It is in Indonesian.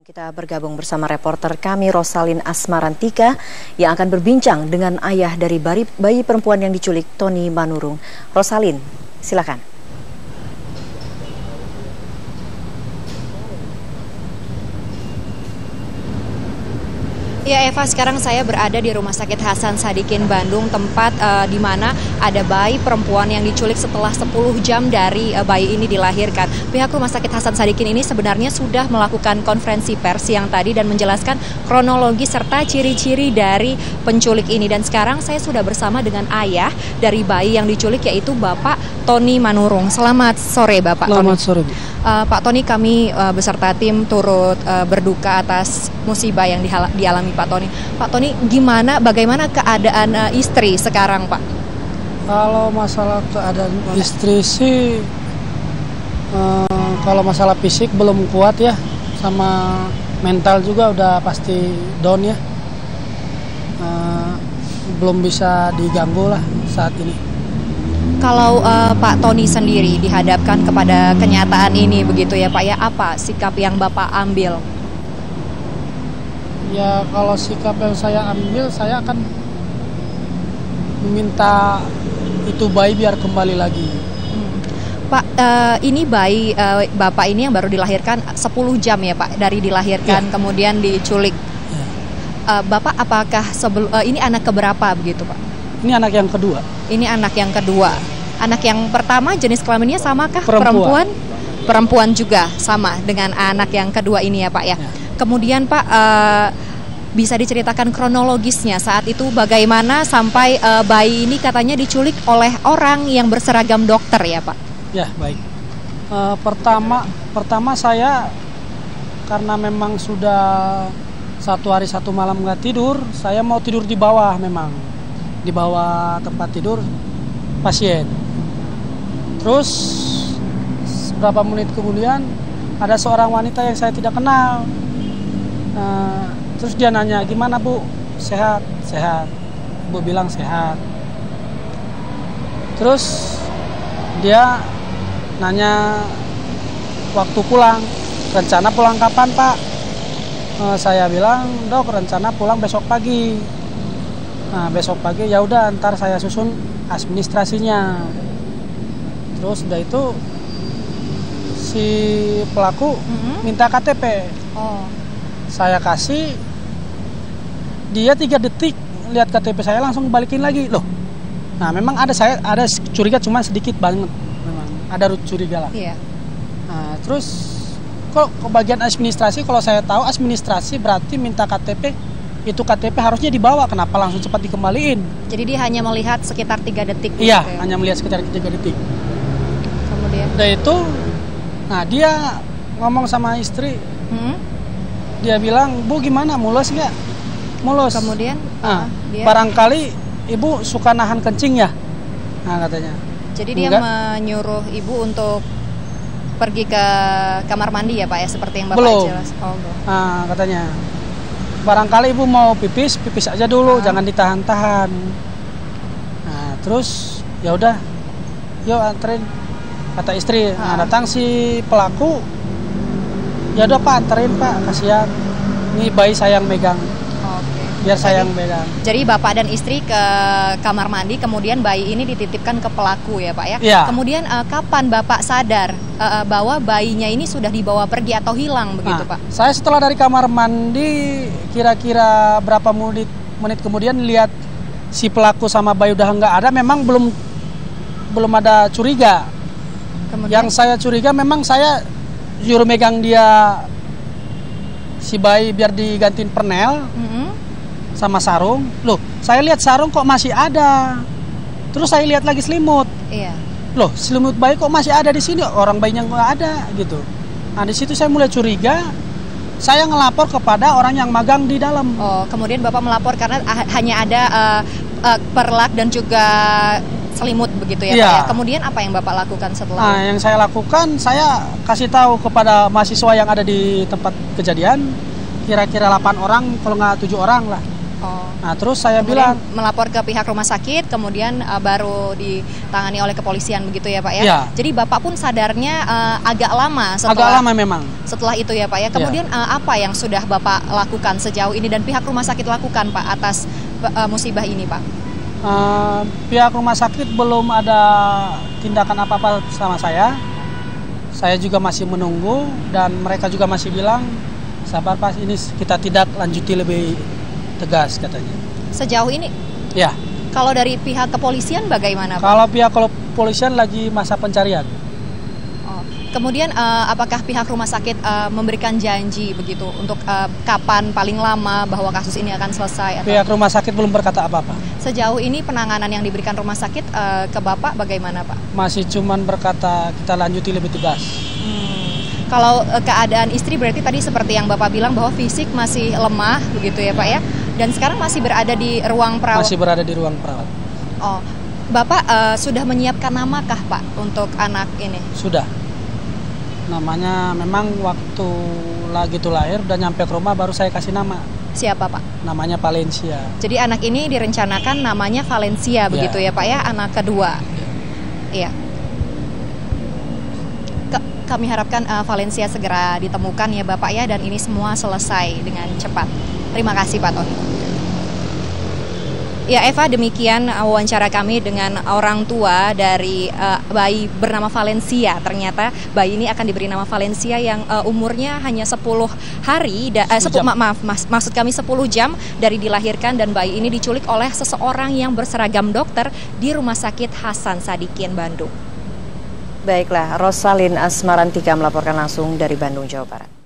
Kita bergabung bersama reporter kami Rosalin Asmarantika yang akan berbincang dengan ayah dari bayi perempuan yang diculik, Tony Manurung. Rosalin, silakan. Ya Eva, sekarang saya berada di Rumah Sakit Hasan Sadikin Bandung, tempat di mana ada bayi perempuan yang diculik setelah 10 jam dari bayi ini dilahirkan. Pihak Rumah Sakit Hasan Sadikin ini sebenarnya sudah melakukan konferensi pers yang tadi dan menjelaskan kronologi serta ciri-ciri dari penculik ini. Dan sekarang saya sudah bersama dengan ayah dari bayi yang diculik, yaitu Bapak Tony Manurung. Selamat sore Bapak Tony. Selamat sore Bu. Pak Tony, kami beserta tim turut berduka atas musibah yang dialami Pak Tony. Pak Tony, bagaimana keadaan istri sekarang, Pak? Kalau masalah keadaan istri sih, kalau masalah fisik belum kuat ya, sama mental juga udah pasti down ya, belum bisa diganggu lah saat ini. Kalau Pak Tony sendiri dihadapkan kepada kenyataan ini begitu ya Pak ya, apa sikap yang Bapak ambil? Ya kalau sikap yang saya ambil, saya akan meminta itu bayi biar kembali lagi. Pak, ini bayi Bapak ini yang baru dilahirkan 10 jam ya Pak, dari dilahirkan ya, kemudian diculik. Ya. Bapak apakah ini anak keberapa begitu Pak? Ini anak yang kedua. Ini anak yang kedua. Anak yang pertama jenis kelaminnya samakah? Perempuan? Perempuan juga sama dengan anak yang kedua ini ya Pak ya. Kemudian Pak, bisa diceritakan kronologisnya saat itu bagaimana sampai bayi ini katanya diculik oleh orang yang berseragam dokter ya Pak? Ya baik. Pertama saya karena memang sudah 1 hari 1 malam nggak tidur, saya mau tidur di bawah, memang di bawah tempat tidur pasien. Terus beberapa menit kemudian ada seorang wanita yang saya tidak kenal. Terus dia nanya, gimana Bu? Sehat? Sehat. Bu bilang sehat. Terus dia nanya waktu pulang, rencana pulang kapan Pak? Saya bilang, Dok, rencana pulang besok pagi. Nah, besok pagi ya udah, ntar saya susun administrasinya. Terus udah itu si pelaku minta KTP. Saya kasih, dia 3 detik lihat KTP saya langsung balikin lagi loh. Nah memang ada curiga, cuma sedikit banget, memang ada curiga lah. Iya. Nah terus kok ke bagian administrasi, kalau saya tahu administrasi berarti minta KTP, itu KTP harusnya dibawa, kenapa langsung cepat dikembaliin? Jadi dia hanya melihat sekitar 3 detik. Iya, hanya melihat sekitar 3 detik. Kemudian? Udah itu, nah dia ngomong sama istri, dia bilang, Bu gimana, mulus nggak? Mulus. Kemudian? Dia... barangkali Ibu suka nahan kencing ya? Nah katanya. Jadi dia menyuruh Ibu untuk pergi ke kamar mandi ya Pak ya, seperti yang Bapak jelas. Nah katanya, barangkali Ibu mau pipis aja dulu, jangan ditahan-tahan. Nah terus ya udah, yuk anterin, kata istri. Nah datang si pelaku, ya udah Pak anterin Pak, kasihan, ini bayi saya yang megang. Biar saya yang megang. Jadi Bapak dan istri ke kamar mandi, kemudian bayi ini dititipkan ke pelaku ya Pak ya. Ya. Kemudian kapan Bapak sadar bahwa bayinya ini sudah dibawa pergi atau hilang begitu Pak? Saya setelah dari kamar mandi, kira-kira berapa menit kemudian lihat si pelaku sama bayi udah nggak ada, memang belum ada curiga. Kemudian? Yang saya curiga memang saya juru megang dia si bayi biar digantiin pernel. Sama sarung. Loh, saya lihat sarung kok masih ada. Terus saya lihat lagi selimut. Iya. Loh, selimut bayi kok masih ada di sini? Orang bayinya nggak ada gitu. Nah, di situ saya mulai curiga. Saya ngelapor kepada orang yang magang di dalam. Oh, kemudian Bapak melapor karena hanya ada perlak dan juga selimut begitu ya, iya. Pak ya. Kemudian apa yang Bapak lakukan setelah? Nah, yang saya lakukan, saya kasih tahu kepada mahasiswa yang ada di tempat kejadian. Kira-kira 8 orang, kalau nggak 7 orang lah. Oh. Nah, terus saya Kemudian bilang melapor ke pihak rumah sakit, kemudian baru ditangani oleh kepolisian begitu ya Pak ya? Iya. Jadi Bapak pun sadarnya agak lama agak lama memang. setelah itu ya Pak ya. Kemudian apa yang sudah Bapak lakukan sejauh ini dan pihak rumah sakit lakukan Pak atas musibah ini Pak? Pihak rumah sakit belum ada tindakan apa-apa sama saya. Saya juga masih menunggu dan mereka juga masih bilang sabar Pak, ini kita tidak lanjuti lebih tegas katanya. Sejauh ini? Ya. Kalau dari pihak kepolisian bagaimana Pak? Kalau pihak kepolisian lagi masa pencarian. Oh. Kemudian apakah pihak rumah sakit memberikan janji begitu untuk kapan paling lama bahwa kasus ini akan selesai? Atau... Pihak rumah sakit belum berkata apa-apa. Sejauh ini penanganan yang diberikan rumah sakit ke Bapak bagaimana Pak? Masih cuman berkata kita lanjuti lebih tegas. Kalau keadaan istri berarti tadi seperti yang Bapak bilang bahwa fisik masih lemah begitu ya Pak ya? Dan sekarang masih berada di ruang perawat? Masih berada di ruang perawat. Oh, Bapak sudah menyiapkan namakah Pak untuk anak ini? Sudah. Namanya memang waktu lagi itu lahir udah nyampe ke rumah baru saya kasih nama. Siapa Pak? Namanya Valencia. Jadi anak ini direncanakan namanya Valencia begitu ya Pak ya? Anak kedua. Iya. Kami harapkan Valencia segera ditemukan ya Bapak ya, dan ini semua selesai dengan cepat. Terima kasih Pak Tony. Ya Eva, demikian wawancara kami dengan orang tua dari bayi bernama Valencia. Ternyata bayi ini akan diberi nama Valencia yang umurnya hanya 10 hari, maksud kami 10 jam dari dilahirkan, dan bayi ini diculik oleh seseorang yang berseragam dokter di Rumah Sakit Hasan Sadikin, Bandung. Baiklah, Rosalin Asmarantika melaporkan langsung dari Bandung, Jawa Barat.